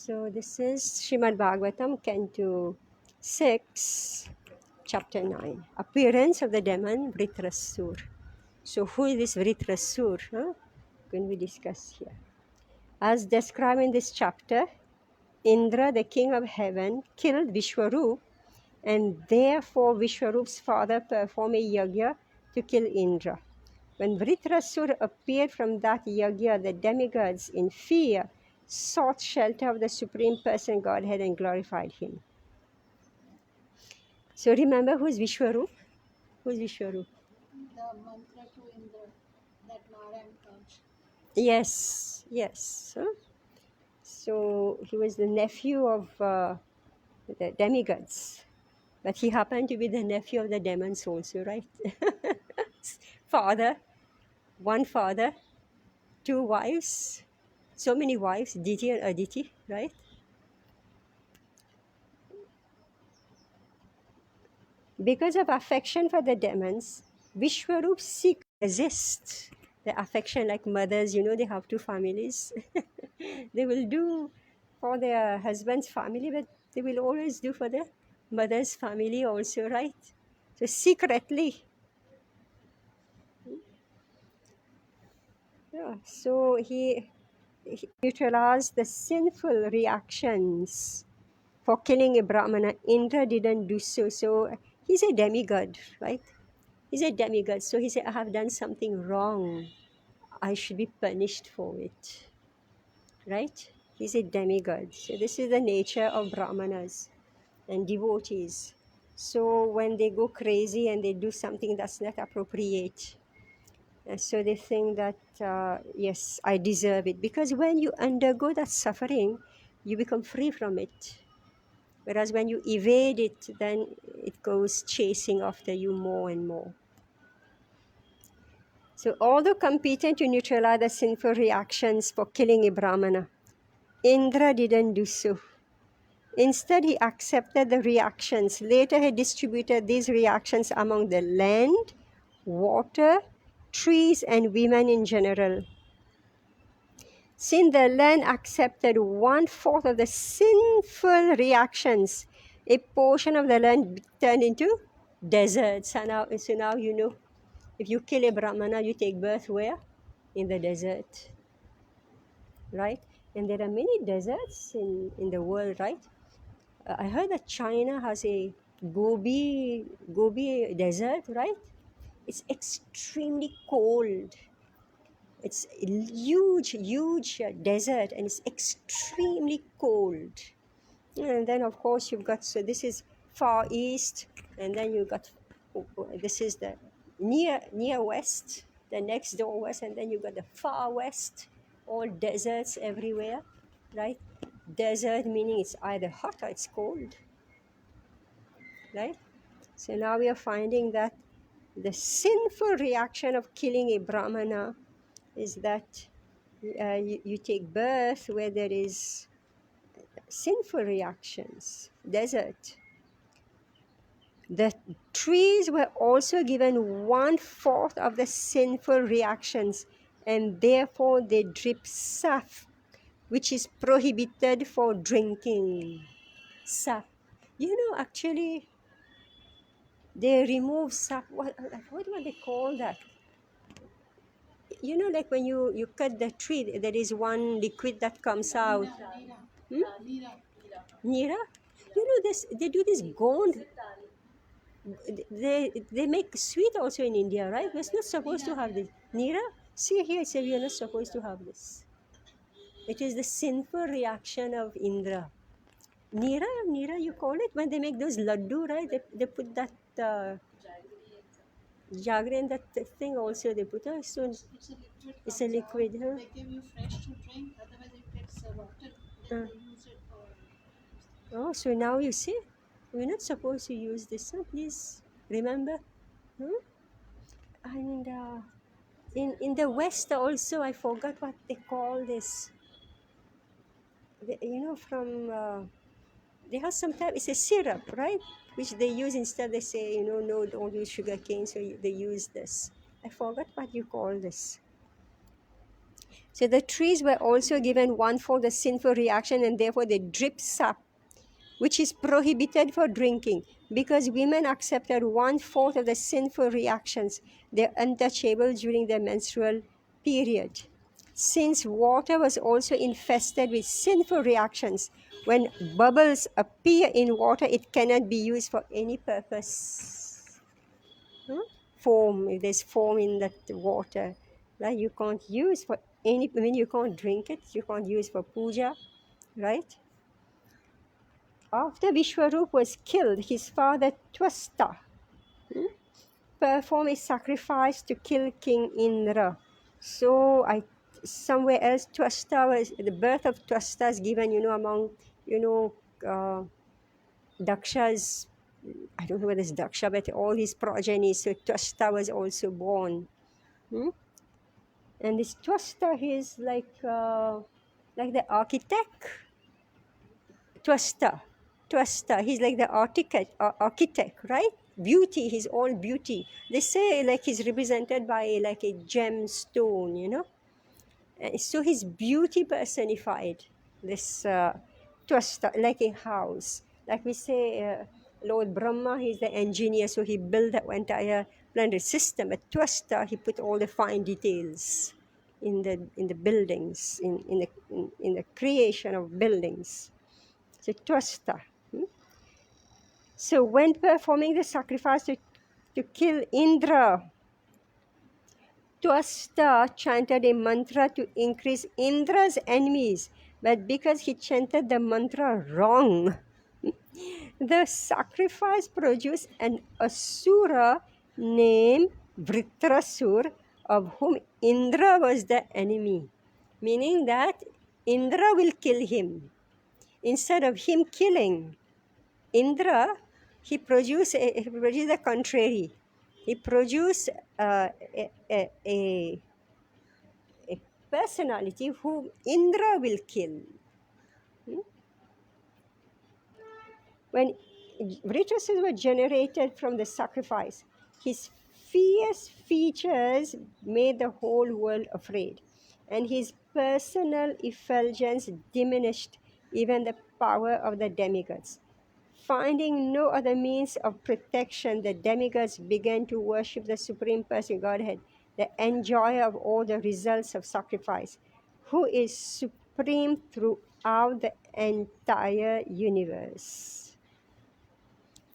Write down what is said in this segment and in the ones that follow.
So this is Srimad Bhagavatam, Canto 6, Chapter 9. Appearance of the demon Vritrasur. So who is this Vritrasur? Can we discuss here? As described in this chapter, Indra, the king of heaven, killed Vishwarup, and therefore Vishwarup's father performed a yajna to kill Indra. When Vritrasur appeared from that yajna, the demigods, in fear, sought shelter of the Supreme Person Godhead and glorified him. So remember who's Vishwarup? Who's Vishwarup? The mantra to Indra that Narayan comes. Yes. So he was the nephew of the demigods. But he happened to be the nephew of the demons also, right? One father, two wives, so many wives, Diti and Aditi, right? Because of affection for the demons, Vishwarup seek resist the affection like mothers, they have two families. They will do for their husband's family, but they will always do for their mother's family also, right? So secretly, yeah, so he neutralized the sinful reactions for killing a Brahmana. Indra didn't do so. So he's a demigod, right? He's a demigod. So he said, I have done something wrong. I should be punished for it. Right? He's a demigod. So this is the nature of Brahmanas and devotees. So when they go crazy and they do something that's not appropriate, so they think that, yes, I deserve it. Because when you undergo that suffering, you become free from it. Whereas when you evade it, then it goes chasing after you more and more. So, although competent to neutralize the sinful reactions for killing a Brahmana, Indra didn't do so. Instead, he accepted the reactions. Later, he distributed these reactions among the land, water, trees, and women in general. Since the land accepted 1/4 of the sinful reactions, a portion of the land turned into desert. So now you know, if you kill a Brahmana, you take birth where? In the desert, right? And there are many deserts in the world, right? I heard that China has a Gobi desert, right? It's extremely cold. It's a huge desert, and it's extremely cold. And then, of course, you've got, so this is Far East, and then you've got, this is the near West, the next door West, and then you've got the Far West, all deserts everywhere, right? Desert meaning it's either hot or it's cold, right? So now we are finding that the sinful reaction of killing a Brahmana is that you take birth where there is sinful reactions, desert. The trees were also given 1/4 of the sinful reactions, and therefore they drip sap, which is prohibited for drinking. Sap. Actually, they remove sap. What do they call that? Like when you cut the tree, there is one liquid that comes out. Nira. Nira? This, they do this gond. They make sweet also in India, right? We're not supposed to have this. Nira? See here, it says we are not supposed to have this. It is the sinful reaction of Indra. Nira, you call it? When they make those laddu, right? They put that jaggery and that thing also they put. So It's a liquid. it's a liquid, huh? They give you fresh to drink, otherwise it gets rotten. Uh, Then they use it for. oh, so now you see, we're not supposed to use this. Huh? Please remember. Huh? And in the West also, I forgot what they call this. From they have some type. It's a syrup, right? Which they use instead. They say, no, don't use sugar cane. So they use this. I forgot what you call this. So the trees were also given one for the sinful reaction, and therefore they drip sap, which is prohibited for drinking, because women accepted 1/4 of the sinful reactions. They're untouchable during their menstrual period. Since water was also infested with sinful reactions, when bubbles appear in water, it cannot be used for any purpose. Foam, if there's foam in that water, right? You can't use for any, I mean, you can't drink it, you can't use for puja, right? After Vishwarup was killed, his father Twasta performed a sacrifice to kill King Indra. So somewhere else, Twasta was, the birth of Twasta is given, among, you know, uh, Daksha's, I don't know whether it's Daksha, but all his progeny. So Twasta was also born. Hmm? And this Twasta, he's like the architect. Twasta, he's like the architect, right? Beauty, he's all beauty. They say like he's represented by like a gemstone. And so he's beauty personified. This Twasta, like a house. Like we say, Lord Brahma, he's the engineer, so he built the entire planet system. But Twasta, he put all the fine details in the buildings, in the creation of buildings. So Twasta. So when performing the sacrifice to kill Indra, Twasta chanted a mantra to increase Indra's enemies, but because he chanted the mantra wrong, the sacrifice produced an asura named Vritrasur, of whom Indra was the enemy, meaning that Indra will kill him. Instead of him killing Indra, he produced the contrary. He produced a personality whom Indra will kill. When Vritrasur was generated from the sacrifice, his fierce features made the whole world afraid, and his personal effulgence diminished even the power of the demigods. Finding no other means of protection, the demigods began to worship the Supreme Person Godhead, the enjoyer of all the results of sacrifice, who is supreme throughout the entire universe.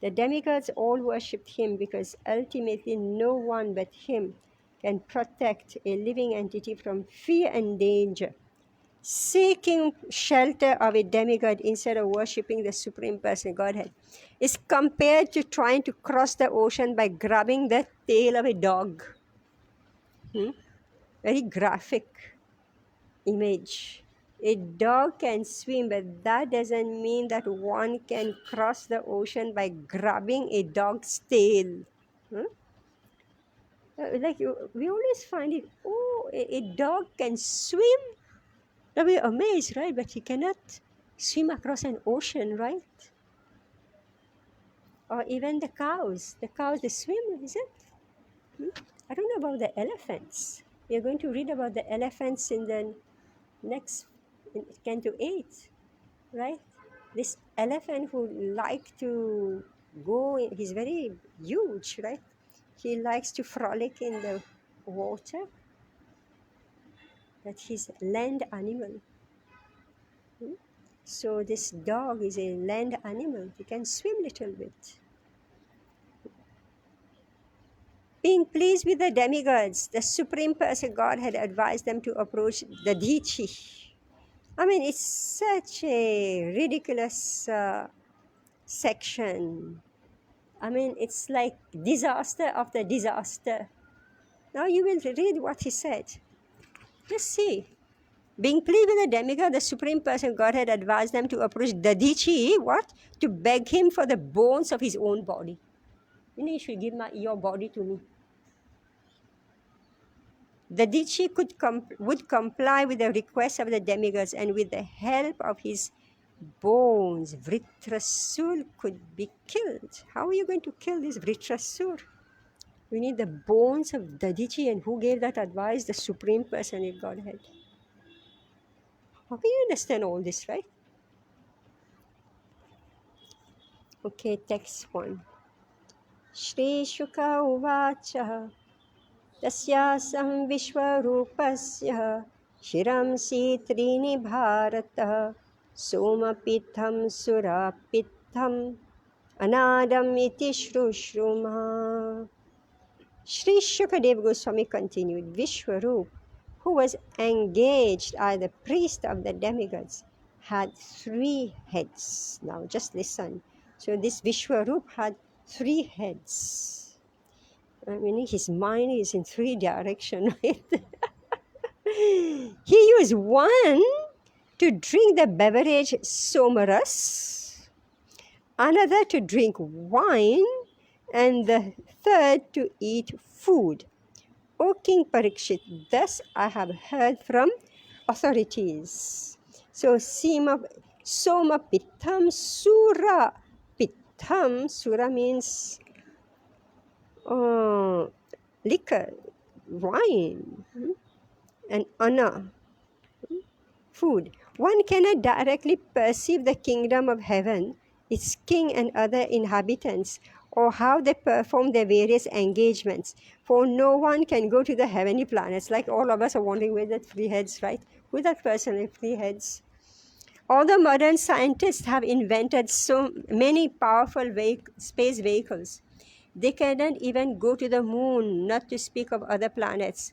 The demigods all worshipped him because ultimately no one but him can protect a living entity from fear and danger. Seeking shelter of a demigod instead of worshipping the Supreme Person Godhead is compared to trying to cross the ocean by grabbing the tail of a dog. Very graphic image. A dog can swim, but that doesn't mean that one can cross the ocean by grabbing a dog's tail. We always find it, a dog can swim. Now we're amazed, right? But he cannot swim across an ocean, right? Or even the cows. The cows, they swim, is it? I don't know about the elephants. We are going to read about the elephants in the next, in Canto 8, right? This elephant who like to go, he's very huge, right? He likes to frolic in the water. That he's land animal. So this dog is a land animal. He can swim a little bit. Being pleased with the demigods, the Supreme Person God had advised them to approach the Dhichi. I mean, it's such a ridiculous section. I mean, it's like disaster after disaster. Now you will read what he said. Just see. Being pleased with the demigod, the Supreme Person God had advised them to approach Dadichi, what? To beg him for the bones of his own body. You should give your body to me. Dadichi would comply with the request of the demigods, and with the help of his bones, Vritrasur could be killed. How are you going to kill this Vritrasur? We need the bones of Dadichi, and who gave that advice? The Supreme Person in Godhead. How can you understand all this, right? Okay, text 1. Shri Shuka Uvacha Tasyasam Vishwarupasya Shiramsi Trini Bharata Somapitham Surapitham Anadam iti Shrushruma. Sri Shukadev Goswami continued, Vishwarup, who was engaged as the priest of the demigods, had 3 heads. Now just listen. So this Vishwarup had 3 heads. I mean, his mind is in 3 directions, right? He used one to drink the beverage somaras, another to drink wine, and the third to eat food. O King Parikshit, thus I have heard from authorities. So Soma Pitham Sura. Pitham, Sura means liquor, wine, and Anna, food. One cannot directly perceive the kingdom of heaven, its king and other inhabitants, or how they perform their various engagements. For no one can go to the heavenly planets, like all of us are wondering where that 3 heads, right? Who that person with 3 heads? Although modern scientists have invented so many powerful space vehicles, they cannot even go to the moon, not to speak of other planets.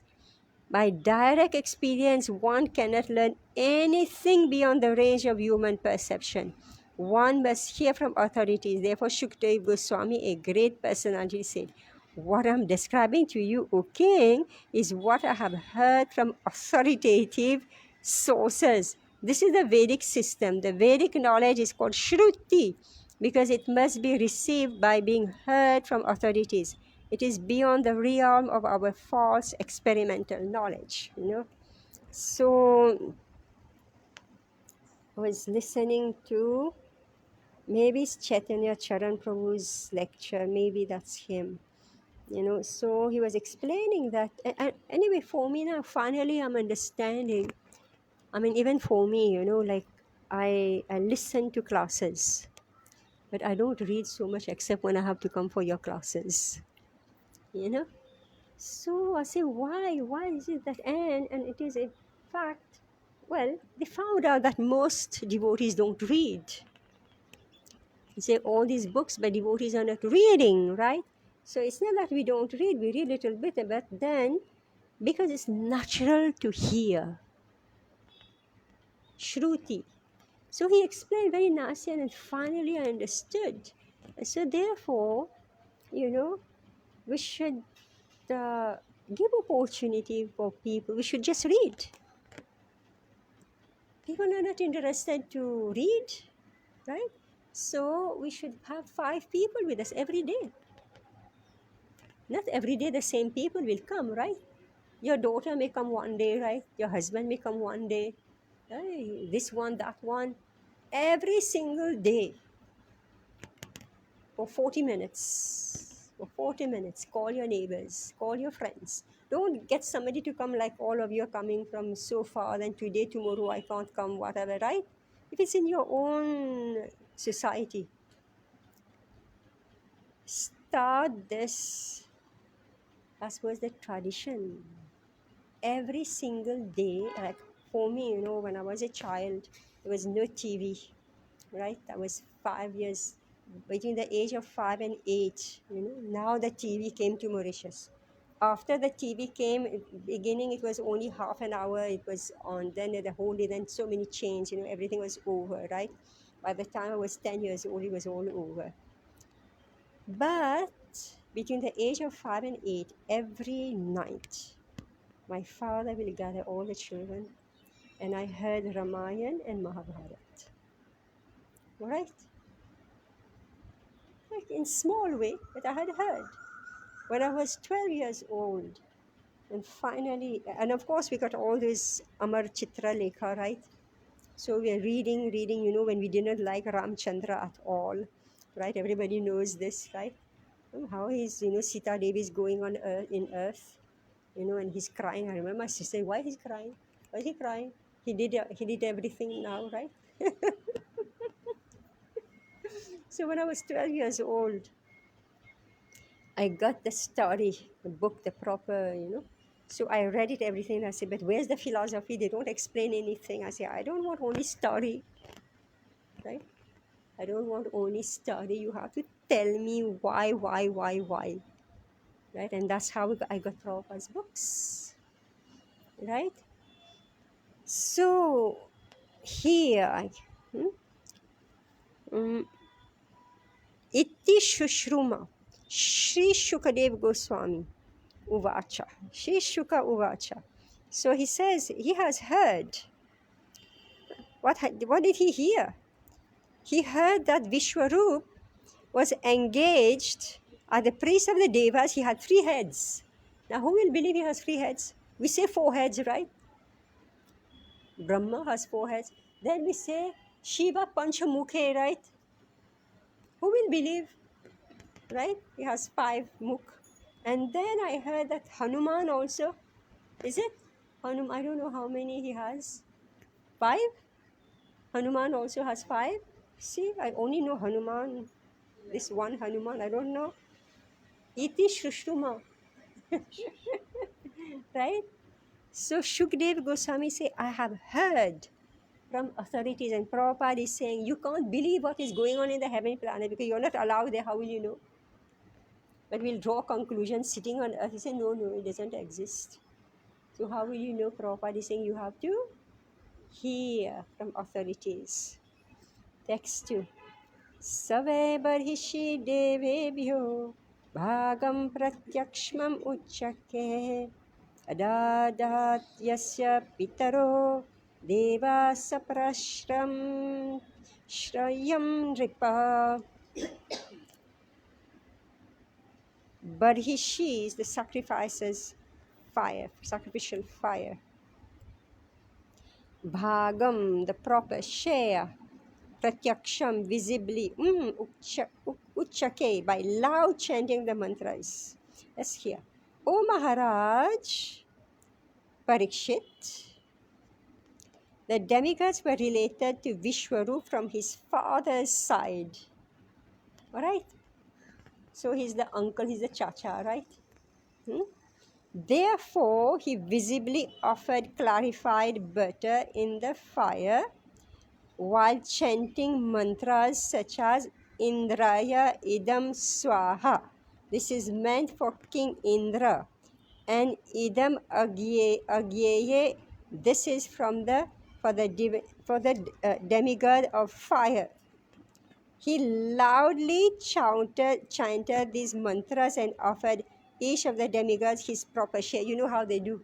By direct experience, one cannot learn anything beyond the range of human perception. One must hear from authorities. Therefore, Shukdev Goswami, a great personality, said, What I am describing to you, O king, is what I have heard from authoritative sources. This is the Vedic system. The Vedic knowledge is called Shruti because it must be received by being heard from authorities. It is beyond the realm of our false experimental knowledge, So I was listening to, maybe it's Chaitanya Charan Prabhu's lecture, maybe that's him, So he was explaining that. And anyway, for me now, finally I'm understanding. I mean, even for me, like I listen to classes, but I don't read so much except when I have to come for your classes, you know. So I say, why? Why is it that? And it is a fact. Well, they found out that most devotees don't read. You say all these books, but devotees are not reading, right? So it's not that we don't read, we read a little bit, but then because it's natural to hear. Shruti. So he explained very nicely, and finally I understood. So therefore, we should give opportunity for people. We should just read. People are not interested to read, right? So we should have 5 people with us every day. Not every day the same people will come, right? Your daughter may come one day, right? Your husband may come one day. Right? This one, that one. Every single day for 40 minutes. For 40 minutes, call your neighbors, call your friends. Don't get somebody to come like all of you are coming from so far, then today, tomorrow I can't come, whatever, right? If it's in your own society, start this as was the tradition. Every single day, like for me, when I was a child, there was no TV, right? I was 5 years, between the age of 5 and 8, Now the TV came to Mauritius. After the TV came, beginning it was only half an hour, it was on, then the whole day, then so many changed, everything was over, right? By the time I was 10 years old, it was all over. But between the age of 5 and 8, every night, my father will gather all the children, and I heard Ramayana and Mahabharata. Right? Like in small way, but I had heard. When I was 12 years old, and finally, and of course we got all this Amar Chitra Lekha, right? So we are reading, when we didn't like Ramchandra at all, right? Everybody knows this, right? How he's, Sita Devi is going in earth, and he's crying. I remember my sister, why he's crying? Why is he crying? He did everything now, right? So when I was 12 years old, I got the story, the book, the proper, So I read it, everything. I said, but where's the philosophy? They don't explain anything. I say, I don't want only story, right? I don't want only story. You have to tell me why, right? And that's how I got Prabhupada's books, right? So here, hmm, mm, Iti Shushruma, Sri Shukadev Goswami, Uvacha, Sri Shuka Uvacha. So he says he has heard. What did he hear? He heard that Vishwarup was engaged as the priest of the Devas. He had 3 heads. Now, who will believe he has 3 heads? We say 4 heads, right? Brahma has 4 heads. Then we say Shiva Panchamukhe, right? Who will believe, right? He has 5 mukh. And then I heard that Hanuman also, is it? Hanuman, I don't know how many he has. 5? Hanuman also has 5. See, I only know Hanuman. This one Hanuman, I don't know. Iti Shushruma, right? So Shukdev Goswami say, I have heard from authorities, and Prabhupada is saying, you can't believe what is going on in the heavenly planet because you're not allowed there. How will you know? But we'll draw conclusions sitting on earth. He said, no, it doesn't exist. So how will you know? Prabhupada is saying, you have to hear from authorities. Text 2. Save barhishi devebhyo bhagam pratyakshmam uchake अदादात् यस्य पितरो देवा सप्रश्रम श्रयं नृपा. Barhishi is the sacrifices fire, sacrificial fire. Bhagam, the proper share. Pratyaksham, visibly. Uchake, by loud chanting the mantras. Let's hear. O Maharaj Parikshit, the demigods were related to Vishwarup from his father's side. All right? So he's the uncle, he's the chacha, right? Therefore, he visibly offered clarified butter in the fire while chanting mantras such as Indraya Idam Swaha. This is meant for King Indra. And Idam Agyeye. This is for the demigod of fire. He loudly chanted these mantras and offered each of the demigods his proper share. You know how they do,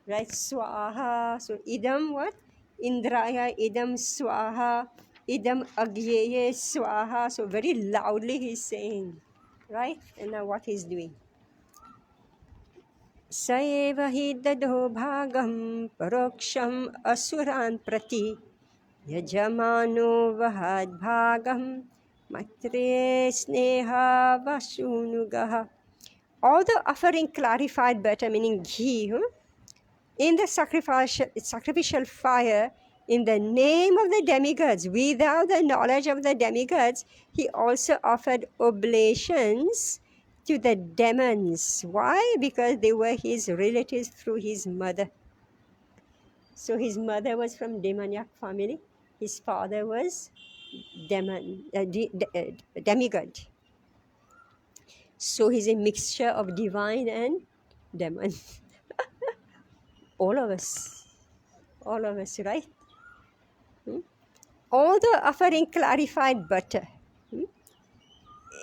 right? Swaha. So idam what? Indraya idam swaha. Idam agyeye swaha. So very loudly he's saying, right? And now what he's doing. स एव हि ददो भागं परोक्षम् असुरान् प्रति यजमानो वहद्भागं मत्रे स्नेहावशुनुगः. All the offering clarified butter, meaning ghee, in the sacrificial fire in the name of the demigods, without the knowledge of the demigods, he also offered oblations to the demons. Why? Because they were his relatives through his mother. So his mother was from demoniac family. His father was demigod. So he's a mixture of divine and demon. All of us, right? All the offering clarified butter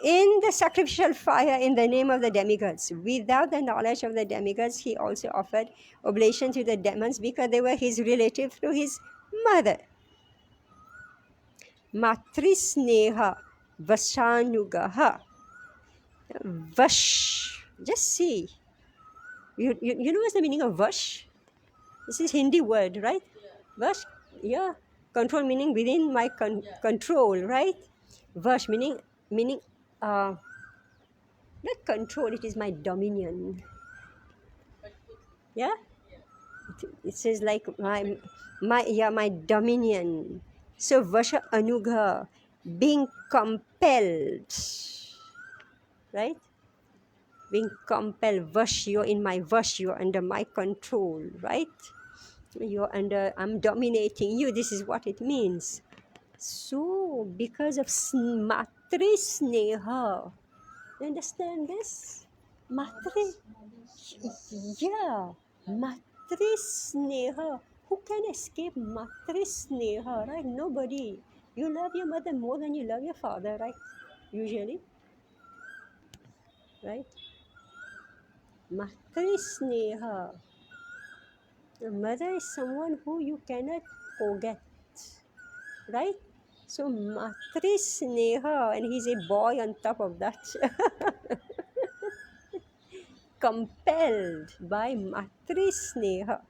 in the sacrificial fire in the name of the demigods. Without the knowledge of the demigods, he also offered oblation to the demons because they were his relative through his mother. Matrisneha Vasanugaha. Vash. Just see. You know what's the meaning of Vash? This is Hindi word, right? Vash, yeah. Control meaning within my control, right? Vash meaning not control, it is my dominion. Yeah? It says like my dominion. So Vasha Anugha, being compelled, right? Being compelled, Vash, you're in my Vash, you're under my control, right? You're under, I'm dominating you. This is what it means. So, because of Matri Sneha, you understand this? Matri, yeah, Matri Sneha. Who can escape Matri Sneha, right? Nobody. You love your mother more than you love your father, right? Usually, right? Matri Sneha. The mother is someone who you cannot forget, right? So Matri Sneha, and he's a boy on top of that. Compelled by Matri Sneha.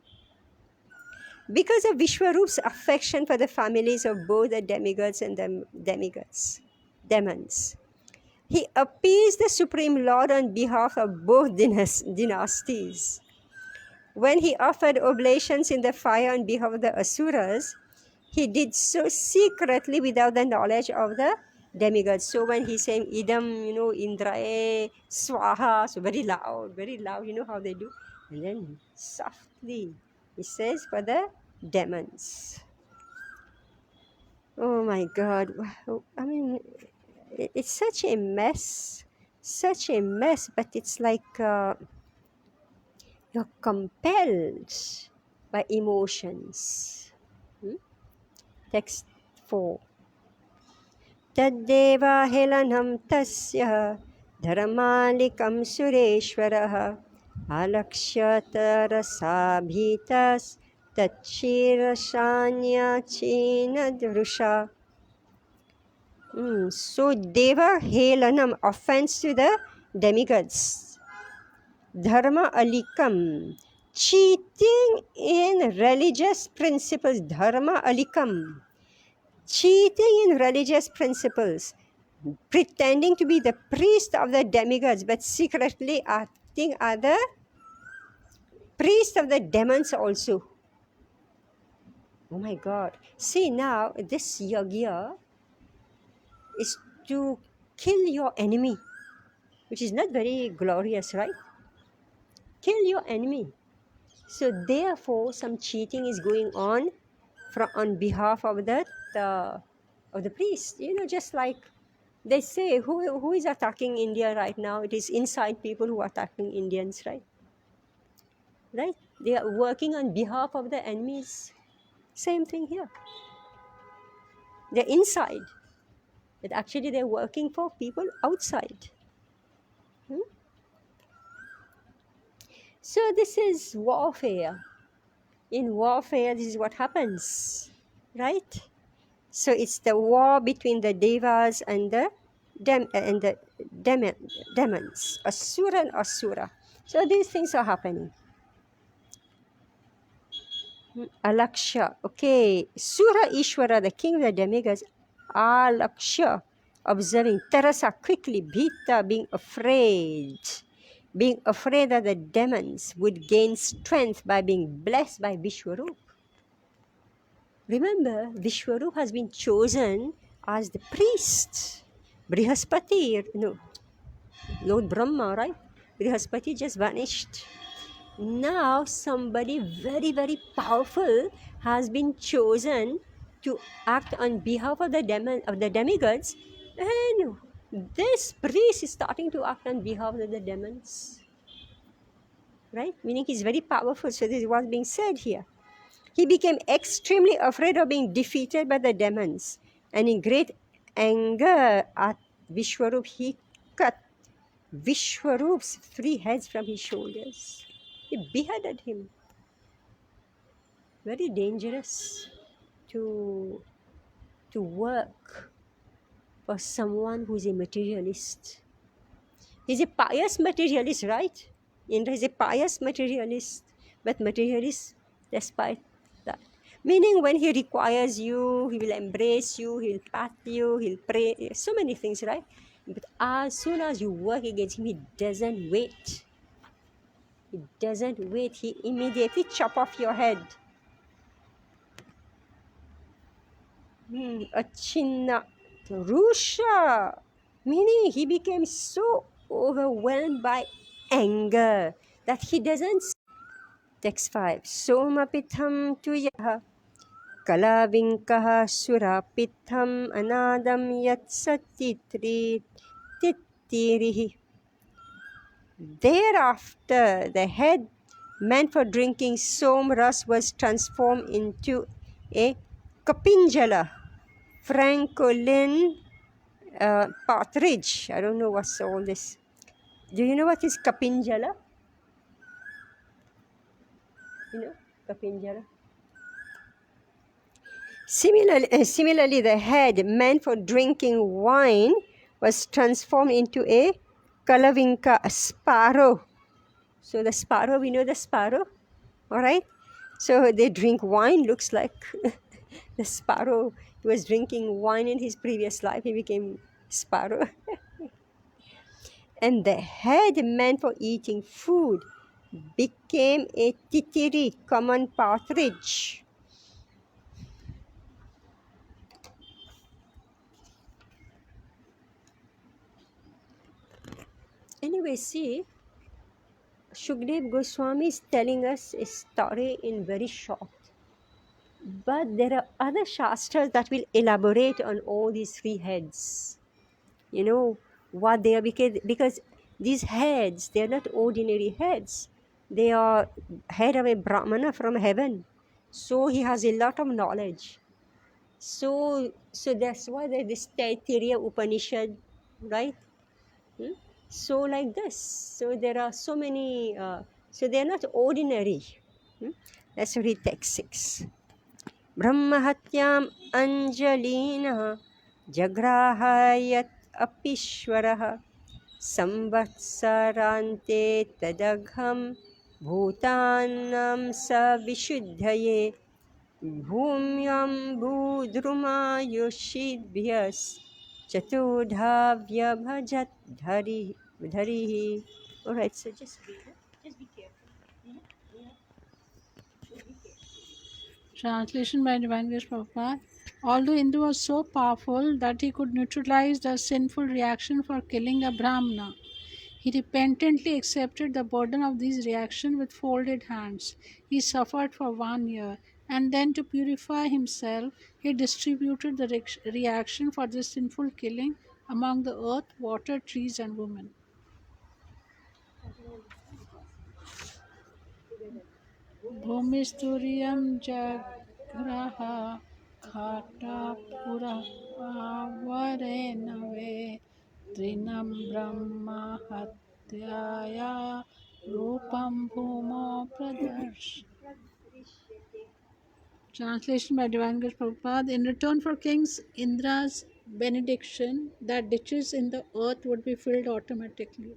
Because of Vishwarup's affection for the families of both the demigods and the demons, he appeased the Supreme Lord on behalf of both dynasties. When he offered oblations in the fire on behalf of the Asuras, he did so secretly without the knowledge of the demigods. So when he's saying idam, Indrae, Swaha, so very loud, you know how they do. And then softly, he says for the demons. Oh my God. Wow. I mean, it's such a mess, but it's like you're compelled by emotions. Hmm? Text 4. तद्देवाहेलनं तस्य धर्मालिकं सुरेश्वरः आलक्ष्य तरसाभितस्तच्छीर्षान्याचीनदृशा. So Deva Helanam, offense to the demigods. Dharma Alikam, cheating in religious principles. Dharma Alikam, cheating in religious principles, pretending to be the priest of the demigods, but secretly acting as the priest of the demons also. Oh my God. See now, this yagya is to kill your enemy, which is not very glorious, right? Kill your enemy. So therefore, some cheating is going on on behalf of the priest. Just like they say, who is attacking India right now? It is inside people who are attacking Indians, right? Right? They are working on behalf of the enemies. Same thing here. They're inside, but actually they're working for people outside. So this is warfare. In warfare, this is what happens, right? So it's the war between the devas and the demons, asura and asura. So these things are happening. Alaksha, okay. Sura Ishwara, the king of the demigods, Alaksha, observing Tarasa quickly, Bhita, being afraid that the demons would gain strength by being blessed by Vishwarup. Remember, Vishwarup has been chosen as the priest. Brihaspati, Lord Brahma, right? Brihaspati just vanished. Now somebody very, very powerful has been chosen to act on behalf of the demigods, and this priest is starting to act on behalf of the demons. Right? Meaning he's very powerful. So this is what's being said here. He became extremely afraid of being defeated by the demons, and in great anger at Vishwarup, he cut Vishwarup's 3 heads from his shoulders. He beheaded him. Very dangerous to work for someone who's a materialist. He's a pious materialist, right? Indra is a pious materialist, but materialist despite that. Meaning when he requires you, he will embrace you, he'll pat you, he'll pray, so many things, right? But as soon as you work against him, he doesn't wait. He doesn't wait. He immediately chop off your head. Achinna Rusha, meaning he became so overwhelmed by anger that he doesn't. Text 5. Somapitham tu yaha kalavinkaha surapitham anadam yat satitri tittirihi. Thereafter, the head meant for drinking somras was transformed into a kapinjala, francolin partridge. I don't know what's all this. Do you know what is kapinjala? You know, kapinjala. Similarly, the head meant for drinking wine was transformed into a kalavinka, a sparrow. So the sparrow, we know the sparrow, all right? So they drink wine, looks like the sparrow. He was drinking wine in his previous life, he became sparrow. And the head meant for eating food became a titiri, common partridge. Anyway, see, Shukdev Goswami is telling us a story in very short. But there are other shastras that will elaborate on all these three heads. You know what they are, because these heads, they are not ordinary heads. They are head of a Brahmana from heaven. So he has a lot of knowledge. So that's why there's this Taittiriya Upanishad, right? So like this. So there are so many, so they are not ordinary. Let's read text 6. Brahmahatyam Anjalina Jagrahayat Apishwaraha Samvatsarante Tadagham Bhutanam Savishuddhaye Bhumyam Budrumayushidbhyas Chaturdhavya Bhajat Dharihi. Alright, so just read it. Just be careful. Translation by Divine Grace Prabhupada. Although Indra was so powerful that he could neutralize the sinful reaction for killing a Brahmana, he repentantly accepted the burden of these reactions with folded hands. He suffered for 1 year, and then to purify himself, he distributed the reaction for this sinful killing among the earth, water, trees, and women. भूमिस्तुर्यं जग्राह घाटापुरःवरेण वे तृणं ब्रह्महत्याया रूपं भूमौ प्रदर्श. Translation by Divine Grace Prabhupada. In return for King Indra's benediction, that ditches in the earth would be filled automatically.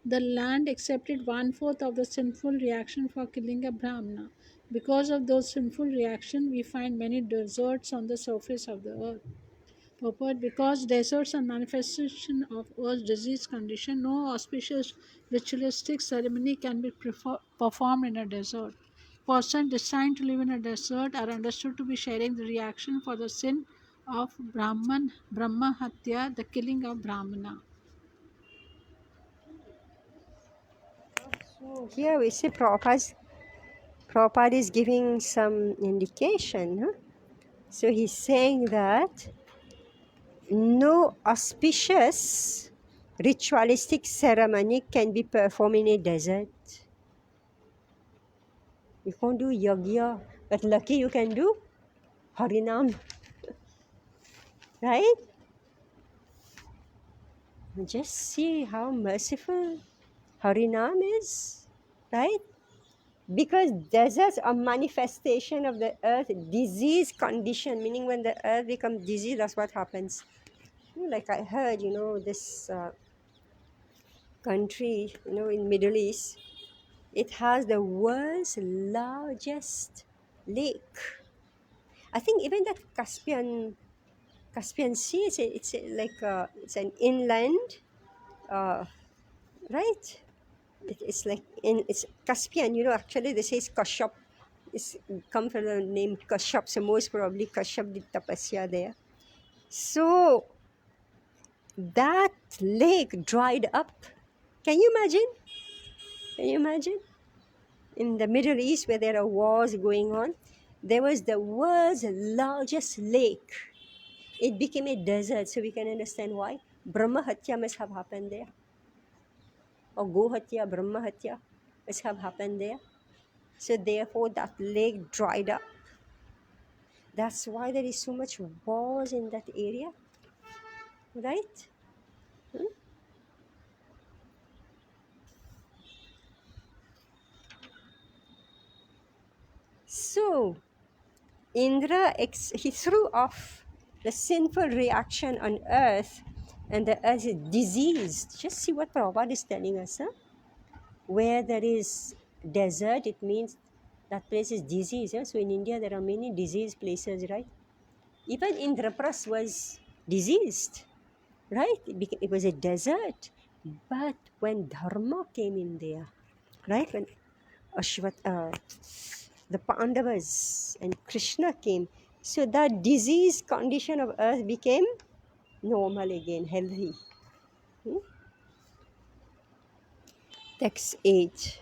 The land accepted 1/4 of the sinful reaction for killing a Brahmana. Because of those sinful reactions, we find many deserts on the surface of the earth. Purport: because deserts are manifestation of Earth's disease condition, no auspicious ritualistic ceremony can be performed in a desert. Persons destined to live in a desert are understood to be sharing the reaction for the sin of Brahma Hatya, the killing of Brahmana. So here we see Prabhupada is giving some indication. Huh? So he's saying that no auspicious ritualistic ceremony can be performed in a desert. You can't do yagya, but lucky you can do Harinam. Right? Just see how merciful Harinam is. Right? Because deserts are manifestation of the earth disease condition, meaning when the earth becomes diseased, that's what happens. Like I heard, this country, in Middle East, it has the world's largest lake. I think even that Caspian Sea, it's an inland, right? It's like it's Caspian. Actually, this is Kashyap. It's come from the name Kashyap. So most probably Kashyap did tapasya there. So that lake dried up. Can you imagine? Can you imagine? In the Middle East, where there are wars going on, there was the world's largest lake. It became a desert, so we can understand why. Brahma Hatya must have happened there. Or Go Hatya, Brahma Hatya must have happened there. So therefore, that lake dried up. That's why there is so much wars in that area, right? Hmm? So Indra, he threw off the sinful reaction on earth, and the earth is diseased. Just see what Prabhupada is telling us. Huh? Where there is desert, it means that place is disease. Huh? So in India, there are many diseased places, right? Even Indrapras was diseased, right? It was a desert. But when Dharma came in there, right? When the Pandavas and Krishna came, so that disease condition of earth became normal again, healthy. Hmm? Text 8.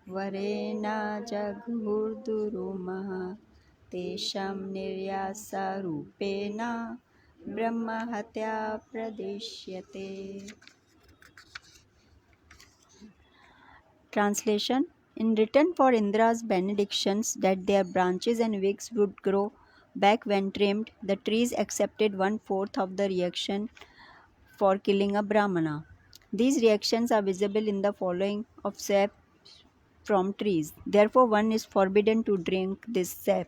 वरेण जगुर्दुरुमः तेषां निर्यासरूपेण ब्रह्महत्या प्रदिश्यते. Translation. In return for Indra's benedictions that their branches and wigs would grow back when trimmed, the trees accepted one-fourth of the reaction for killing a Brahmana. These reactions are visible in the following of sap from trees. Therefore, one is forbidden to drink this sap.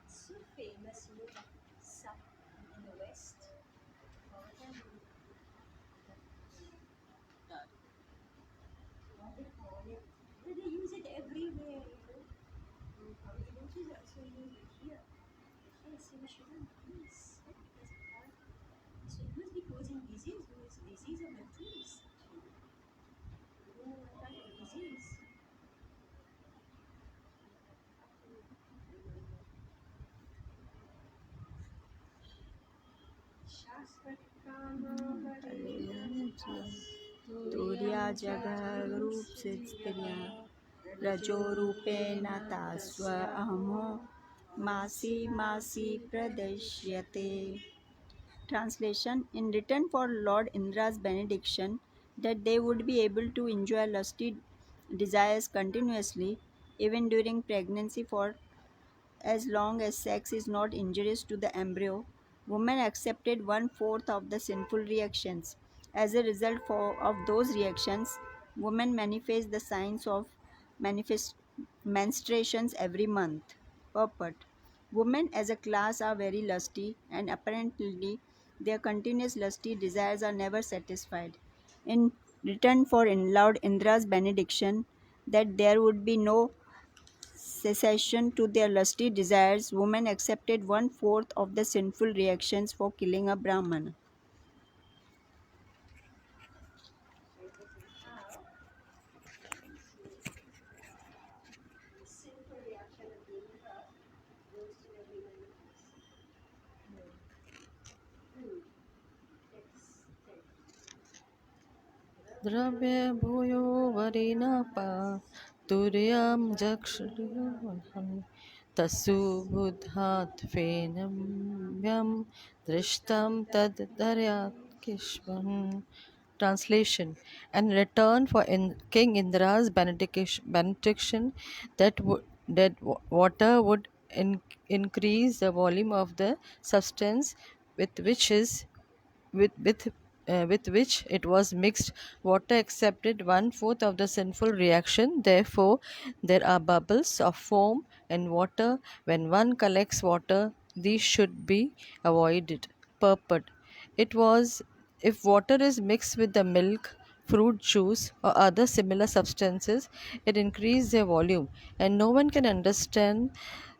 So famous, sap in the West. What they call it? They use it everywhere. Don't you also use it here? Yes, we shouldn't use it because so it must be causing disease. It's disease of the trees. We don't know what kind of disease. तुर्या Jagroop से स्त्रिया रजो रूपेण तास्व अहमो मासी मासी प्रदश्यते. Translation. In return for Lord Indra's benediction that they would be able to enjoy lusty desires continuously, even during pregnancy, for as long as sex is not injurious to the embryo, women accepted one-fourth of the sinful reactions. As a result of those reactions, women manifest the signs of manifest menstruations every month. Purport. Women as a class are very lusty, and apparently their continuous lusty desires are never satisfied. In return for Lord Indra's benediction that there would be no cessation to their lusty desires, women accepted one-fourth of the sinful reactions for killing a Brahman. Simple reaction of the Indra goes to the women. द्रव्य भूयो वरिणपा तुर्यां जक्षुर्यं तस्सु बुद्धात्वेनं दृष्टं तद्दर्यात्किश्वम्. Translation. And return for King Indra's benediction that water would increase the volume of the substance with which is with which it was mixed. Water accepted one-fourth of the sinful reaction. Therefore, there are bubbles of foam in water. When one collects water, these should be avoided. Purport. It was If water is mixed with the milk, fruit juice, or other similar substances, it increases their volume, and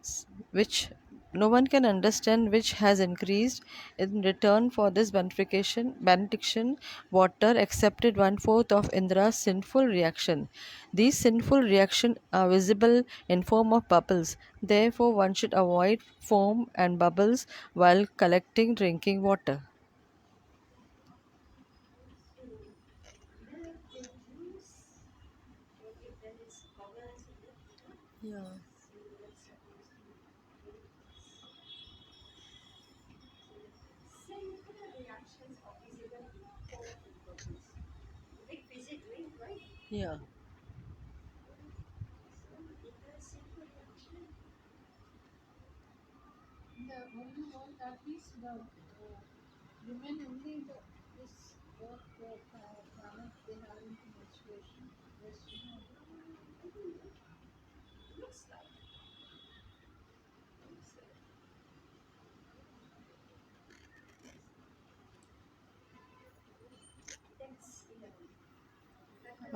s- which no one can understand which has increased. In return for this benediction, water accepted one fourth of Indra's sinful reaction. These sinful reactions are visible in form of bubbles. Therefore, one should avoid foam and bubbles while collecting drinking water. Yeah. Yeah. The only one that is the women only in the this earth planet they have into menstruation. Yes, you know.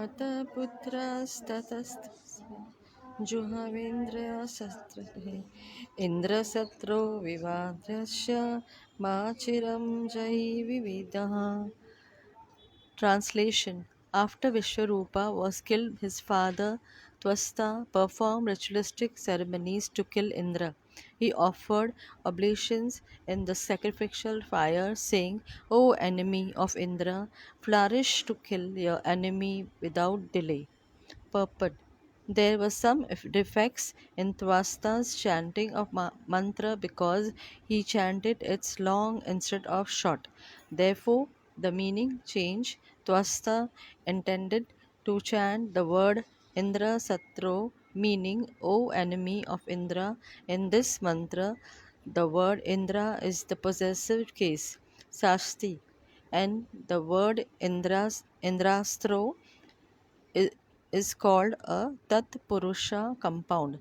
अतः पुत्रस्ततस्तस्मै जुहावेन्द्रशस्त्रहे इन्द्रशत्रो विवादस्य माचिरं जयी विविधः. Translation. After Vishwarupa was killed, his father Twasta performed ritualistic ceremonies to kill Indra. He offered oblations in the sacrificial fire, saying, O enemy of Indra, flourish to kill your enemy without delay. Purport. There were some defects in Twasta's chanting of mantra because he chanted it long instead of short. Therefore, the meaning changed. Twasta intended to chant the word Indra Satro, meaning O enemy of Indra. In this mantra, the word Indra is the possessive case, Sashti, and the word Indrastro i- is called a Tat Purusha compound.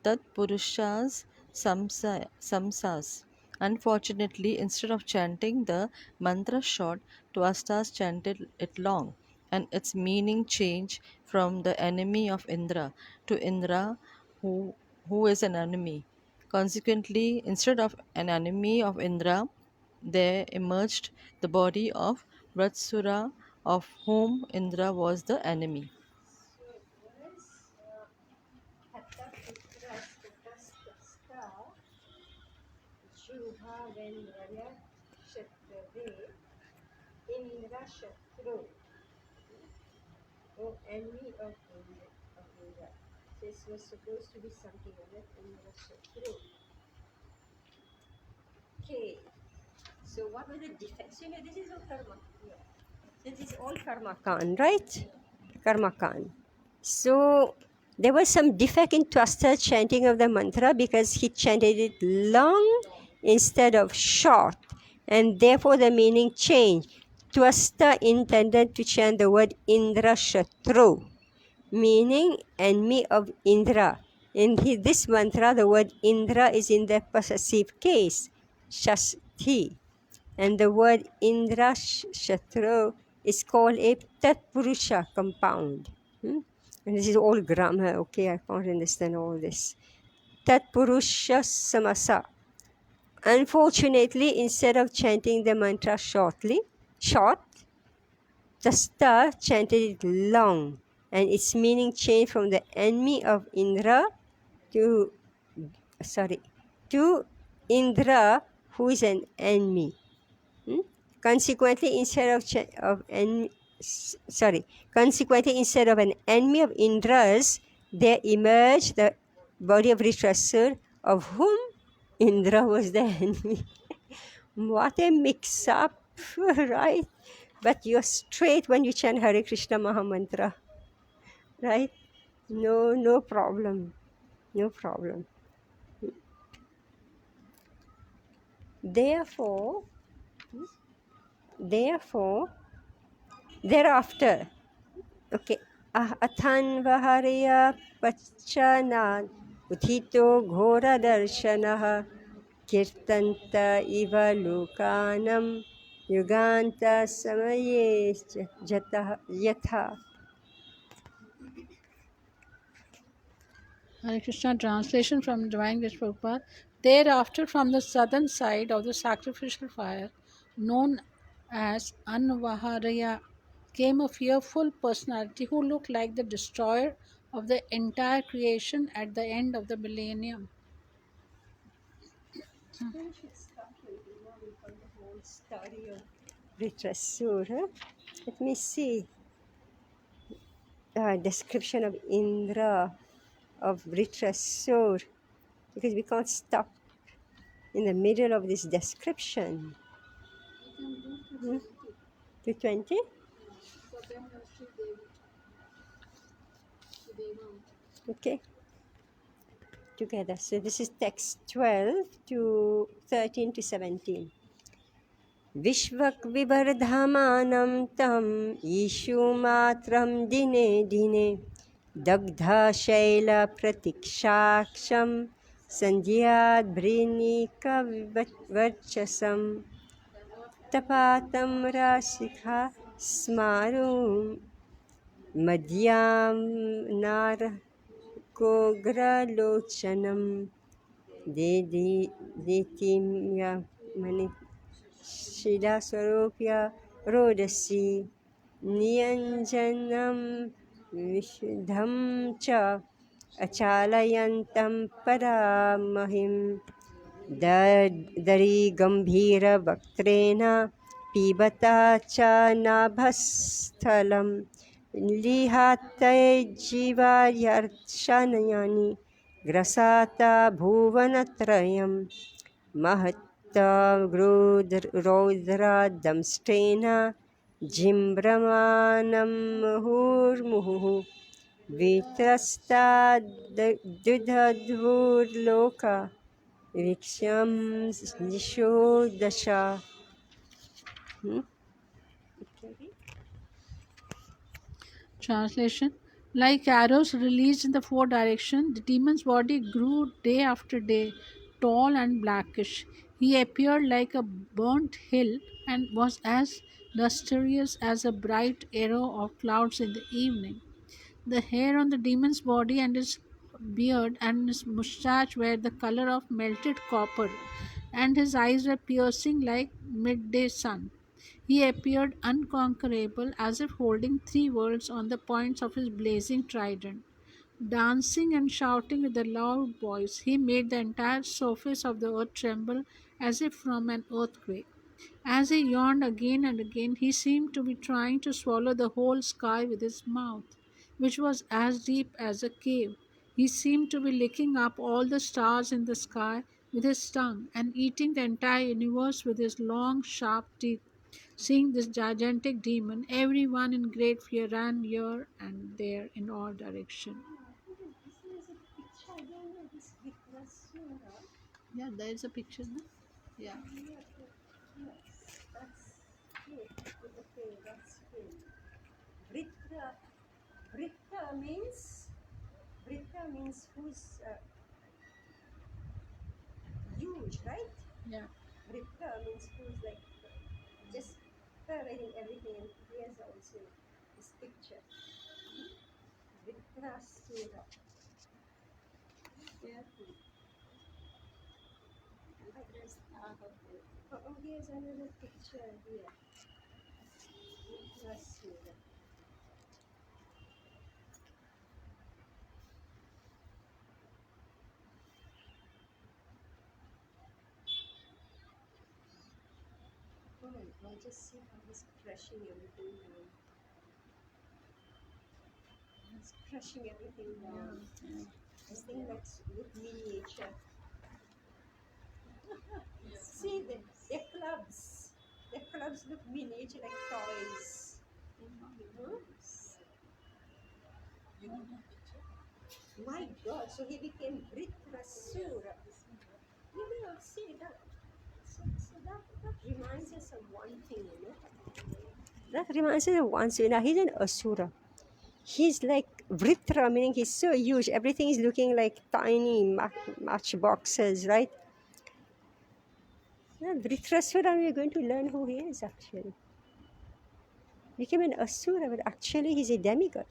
Tat Purusha's samsas. Unfortunately, instead of chanting the mantra short, Twastas chanted it long, and its meaning changed from the enemy of Indra to Indra, who is an enemy. Consequently, instead of an enemy of Indra, there emerged the body of Vratsura, of whom Indra was the enemy. Indra Shatru, oh enemy of Indra. This was supposed to be something like that. Indra Shatru. Okay. So what were the defects? You know, this is all karma. Yeah. This is all karma kan, right? Karma kan. So there was some defect in Twasta's chanting of the mantra because he chanted it long instead of short, and therefore the meaning changed. Twasta intended to chant the word Indra Shatru, meaning enemy of Indra. In this mantra, the word Indra is in the possessive case, Shasti, and the word Indra Shatru is called a Tatpurusha compound. And this is all grammar, okay? I can't understand all this. Tatpurusha Samasa. Unfortunately, instead of chanting the mantra short, Tasta chanted it long, and its meaning changed from the enemy of Indra to sorry to Indra, who is an enemy. Consequently, instead of an enemy of Indra's, there emerged the body of Ritrasur, of whom Indra was the enemy. What a mix-up, right? But you're straight when you chant Hare Krishna Mahamantra, right? No problem, no problem. Therefore, therefore, thereafter, okay, अथन्वहर्य पश्चानान् उत्थितो घोरदर्शनः कीर्तन्त इव लोकानं युगान्तसमये जतः यथा. Hare Krishna translation from Divine Grace Prabhupada. Thereafter, from the southern side of the sacrificial fire, known as Anvaharaya, came a fearful personality who looked like the destroyer of the entire creation at the end of the millennium. Then we should stop here because now we've got the whole story of Vritrasura. Let me see. Description of Indra, of Vritrasur, because we can't stop in the middle of this description. 220? Okay, together. So this is text 12 to 13 to 17. विश्वक विवर्धमानं तं ईशुमात्रं दिने दिने दग्धशैलप्रतीक्षाक्षं सन्ध्याद्भृनिकवर्चसं तपातं राशिखा स्मारुं मध्यां नारकोग्रलोचनं देदीतिम्य शिलास्वरूप्य रोदसी नियञ्जनं विशुद्धं च अचालयन्तं परामहिं दरीगम्भीरवक्त्रेण पिबता च नाभस्थलं लिहातैर्जीवार्यर्शनयानि ग्रसाता भुवनत्रयं महत् रौद्रादंष्ट्रेण जिम्रमाणं मुहुर्मुहुः वित्रस्ताद्दुधद्भुर्लोका वीक्ष्यं दिशो दश. Translation. Like arrows released in the four directions, the demon's body grew day after day, tall and blackish. He appeared like a burnt hill and was as lustrous as a bright arrow of clouds in the evening. The hair on the demon's body and his beard and his mustache were the color of melted copper, and his eyes were piercing like midday sun. He appeared unconquerable, as if holding three worlds on the points of his blazing trident. Dancing and shouting with a loud voice, he made the entire surface of the earth tremble as if from an earthquake. As he yawned again and again, he seemed to be trying to swallow the whole sky with his mouth, which was as deep as a cave. He seemed to be licking up all the stars in the sky with his tongue and eating the entire universe with his long, sharp teeth. Seeing this gigantic demon, everyone in great fear ran here and there in all directions. Yeah, there is a picture. No? Yeah. Vritta means who's huge, right? Yeah. Vritta means who's like just pervading everything, and here's also this picture. Vritrasura. Careful. Oh, here's another picture here. Vritrasura. Oh my God, just see how he's crushing everything down. He's crushing everything down. This thing looks miniature. See, their clubs. Their clubs look miniature like toys. My God, so he became Vritrasura. You will see that. So that reminds us of one thing, you know. That reminds us of one thing. Now he's an Asura. He's like Vritra, meaning he's so huge. Everything is looking like tiny matchboxes, right? Vritrasura, we are going to learn who he is actually. Became an asura, but actually he's a demigod.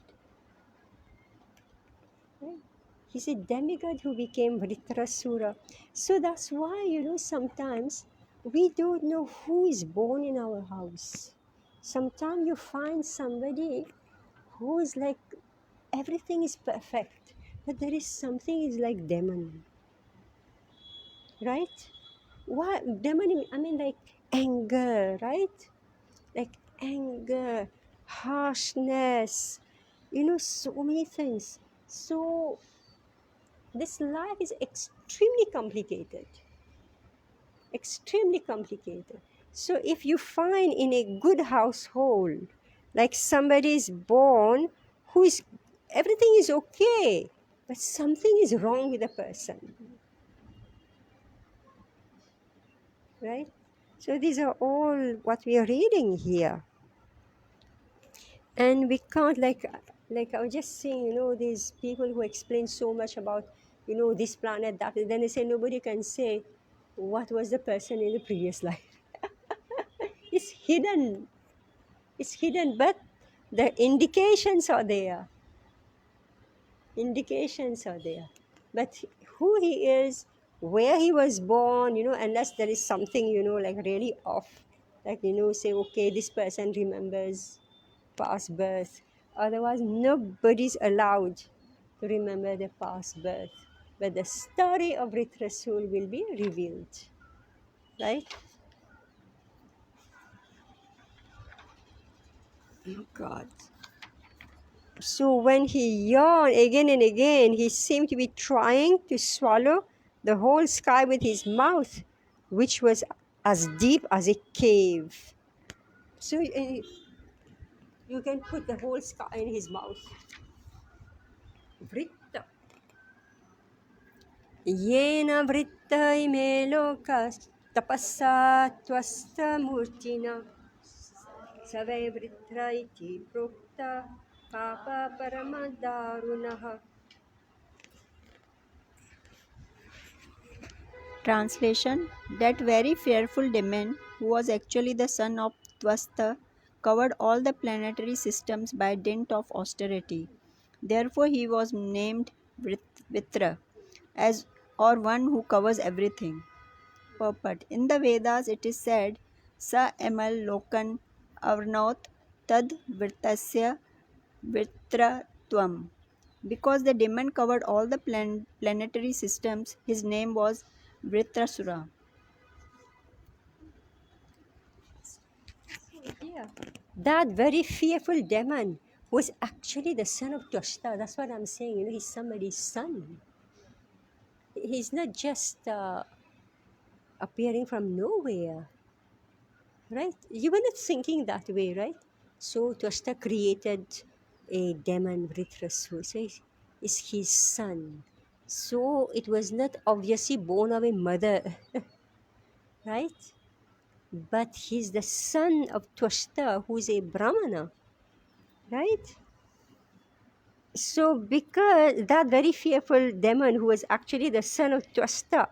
Right? He's a demigod who became Vritrasura. So that's why, sometimes we don't know who is born in our house. Sometimes you find somebody who is like everything is perfect, but there is something is like demon, right? What demon? I mean, like anger, right? Like anger, harshness, so many things. So this life is extremely complicated, extremely complicated. So if you find in a good household, like somebody is born who is, everything is okay, but something is wrong with the person, right? So these are all what we are reading here. And we can't, like I was just saying, these people who explain so much about, this planet, that, then they say nobody can say what was the person in the previous life. It's hidden. It's hidden, but the indications are there. Indications are there. But who he is, where he was born, unless there is something, like really off, like, say, okay, this person remembers past birth. Otherwise, nobody's allowed to remember the past birth. But the story of Ritrasul will be revealed, right? Oh God. So when he yawned again and again, he seemed to be trying to swallow the whole sky with his mouth, which was as deep as a cave. So you can put the whole sky in his mouth. Vritta. Yena vritta ime lokas tapassa twasta murtina save vritra iti prokta papa paramadarunaha. Translation: That very fearful demon, who was actually the son of Twasta, covered all the planetary systems by dint of austerity. Therefore, he was named Vitra, as or one who covers everything. Purport: In the Vedas, it is said, "Sa emal lokan avarnot tad virtasya vitratvam." Because the demon covered all the planetary systems, his name was Vritrasura. Yeah. That very fearful demon was actually the son of Twasta. That's what I'm saying. He's somebody's son. He's not just appearing from nowhere, right? You were not thinking that way, right? So Twasta created a demon, Vritrasu. So is his son. So it was not obviously born of a mother, right? But he's the son of Twasta, who's a Brahmana, right? So, because that very fearful demon, who was actually the son of Twasta,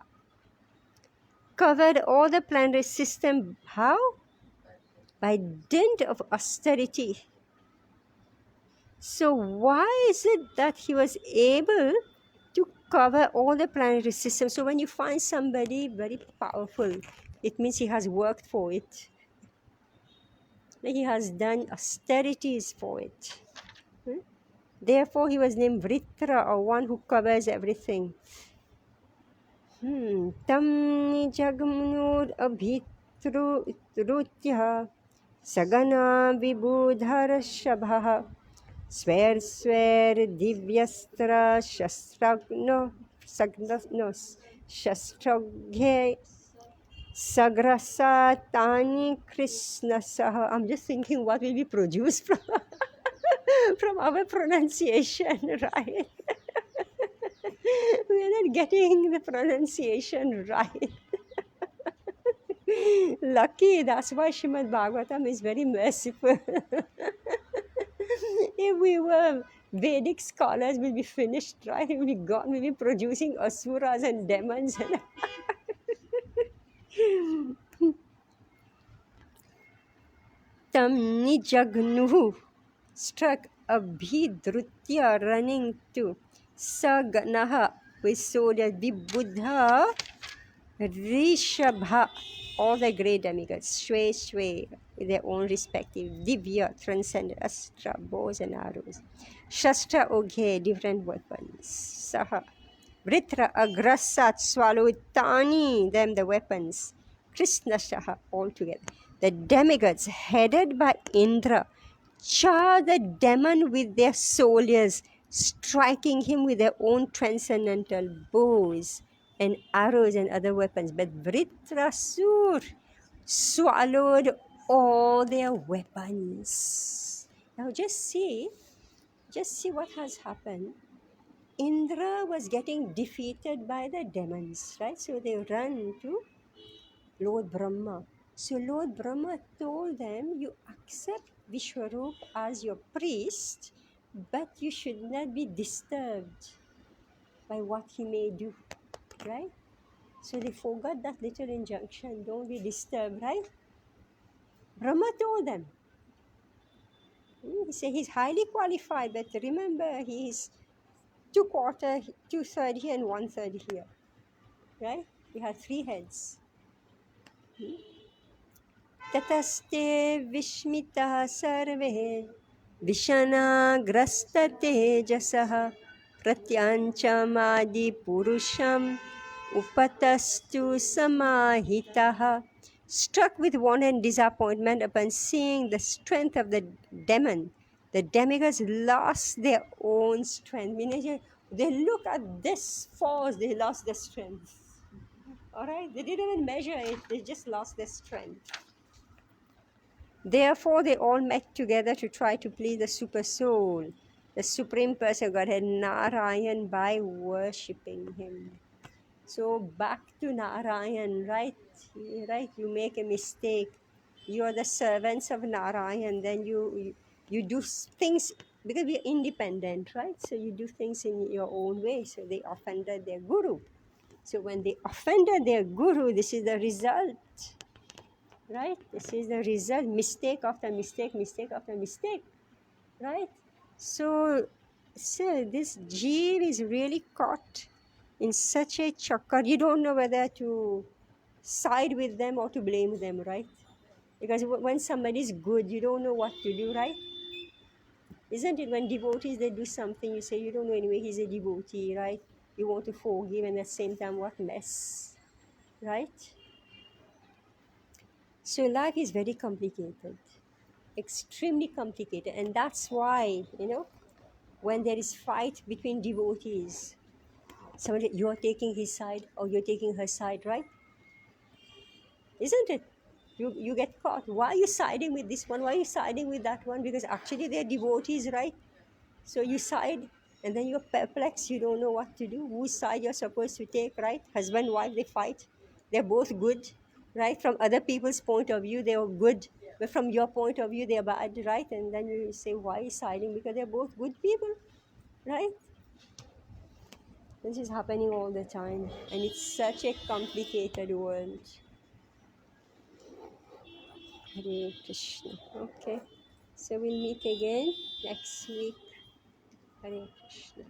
covered all the planetary system, how? By dint of austerity. So, why is it that he was able to cover all the planetary system? So, when you find somebody very powerful, it means he has worked for it. He has done austerities for it. Therefore, he was named Vritra, or one who covers everything. Tam nijagmunur abhitrutyah sagana vibudhara shabha sver sver divyastra shastragno sagnos shastraghe sagrasa tani krishna saha. I'm just thinking what will be produced from from our pronunciation, right? We are not getting the pronunciation right. Lucky, that's why Srimad Bhagavatam is very merciful. If we were Vedic scholars, we'll be finished, right? We'll be gone, we'll be producing asuras and demons. tam nijagnuhu, struck abhidrutya, running to saganaha, with soldiers, vibuddha rishabha, all the great demigods, shwe shwe, with their own respective divya, transcendent astra, bows and arrows, shastra oghe, different weapons, saha vritra agrasat, swallowed tani, them the weapons, krishna shaha, all together. The demigods headed by Indra charge the demon with their soldiers, striking him with their own transcendental bows and arrows and other weapons. But Vritrasur swallowed all their weapons. Now just see what has happened. Indra was getting defeated by the demons, right? So they run to Lord Brahma. So Lord Brahma told them, you accept Vishwarup as your priest, but you should not be disturbed by what he may do, right? So they forgot that little injunction, don't be disturbed, right? Brahma told them. He said he's highly qualified, but remember he's 2/4, 2/3 here and 1/3 here, right? He had 3 heads. ततस्ते विस्मितः सर्वे विषणाग्रस्ततेजसः प्रत्याञ्चमादिपुरुषम् उपतस्तु समाहितः. Struck with wonder and disappointment upon seeing the strength of the demon, the demigods lost their own strength. Meaning they look at this force, they lost their strength. All right? They didn't even measure it, they just lost their strength. Therefore, they all met together to try to please the super soul, the supreme person of Godhead, Narayan, by worshipping him. So back to Narayan, right? Right? You make a mistake. You are the servants of Narayan. Then you do things because we are independent, right? So you do things in your own way. So they offended their guru. So when they offended their guru, this is the result. Right? This is the result. Mistake after mistake, mistake after mistake. Right? So this jeev is really caught in such a chakkar. You don't know whether to side with them or to blame them, right? Because when somebody is good, you don't know what to do, right? Isn't it? When devotees, they do something, you say, you don't know anyway, he's a devotee, right? You want to forgive, and at the same time, what mess, right? So life is very complicated, extremely complicated. And that's why, when there is fight between devotees, somebody, you're taking his side or you're taking her side, right? Isn't it? You get caught. Why are you siding with this one? Why are you siding with that one? Because actually they're devotees, right? So you side and then you're perplexed. You don't know what to do. Whose side you're supposed to take, right? Husband, wife, they fight. They're both good, right? From other people's point of view, they are good. But from your point of view, they're bad, right? And then you say, why are you siding? Because they're both good people, right? This is happening all the time. And it's such a complicated world. Hare Krishna. Okay. So we'll meet again next week. Hare Krishna.